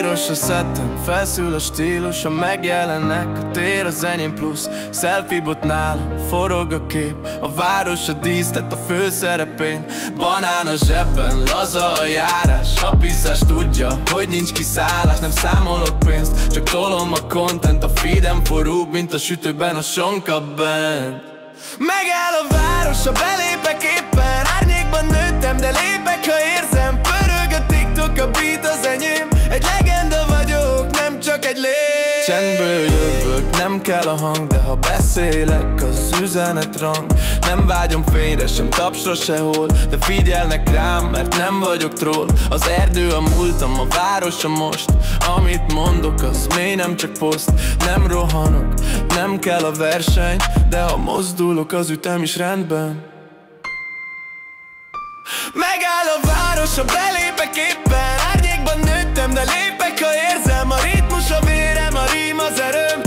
Piros a szettem, felszül a stílusa, megjelennek a tér, az enyém plusz. Selfie-bot nálam, forog a kép, a város a díszlet a főszerepén. Banán a zsebben, laza a járás, a piszás tudja, hogy nincs kiszállás. Nem számolok pénzt, csak tolom a content, a feedem forróbb, mint a sütőben a sonka band. Megáll a város, ha belépek éppen, árnyékban nőttem, de lépek, ha érzem. Pörög a TikTok, a beat az enyém, egy legenda vagyok, nem csak egy lép. Csendből jövök, nem kell a hang, de ha beszélek, az üzenet rang. Nem vágyom fényre, sem tapsra sehol, de figyelnek rám, mert nem vagyok troll. Az erdő a múltam, a város a most. Amit mondok, az mély, nem csak poszt. Nem rohanok, nem kell a verseny, de ha mozdulok, az ütem is rendben. Megáll a város, ha belépek éppen, árnyékban nőttem, de lépek, ha érzem. A ritmus a vérem, a rím az erőm,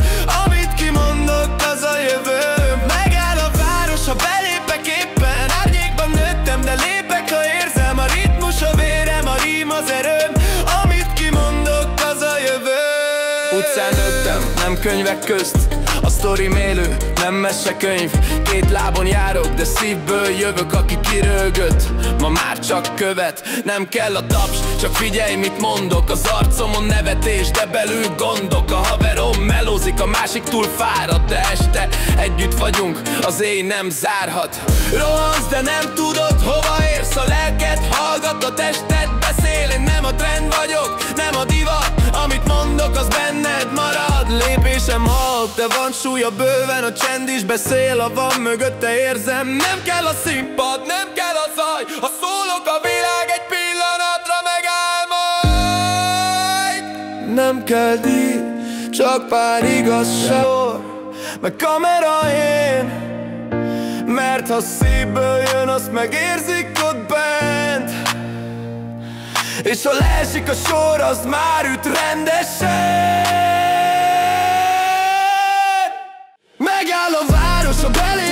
amit kimondok, az a jövőm. Megáll a város, ha belépek éppen, árnyékban nőttem, de lépek, ha érzem. A ritmus a vérem, a rím az erőm, amit kimondok, az a jövőm. Utcán nőttem, nem könyvek közt, a sztorim élő, nem mesekönyv. Két lábon járok, de szívből jövök, aki kirögött. Ma már csak követ, nem kell a taps, csak figyelj, mit mondok. Az arcomon nevetés, de belül gondok. A haverom melózik, a másik túl fáradt, de este együtt vagyunk, az éj nem zárhat. Rohansz, de nem tudod, hova érsz. A lelked hallgat, a tested beszél. Én nem a trend vagyok, nem a divat, amit mondok, az benned marad. Lépésem halk, de van súlya bőven, a csend is beszél, ha van mögötte érzem. Nem kell a színpad, nem kell a zaj, ha szólok, a világ egy pillanatra megáll majd. Nem kell díj, csak pár igazság, meg kamera én. Mert ha szívből jön, azt megérzik ott bent. És ha leesik a sor, az már üt rendesen. Megáll a város, ha belép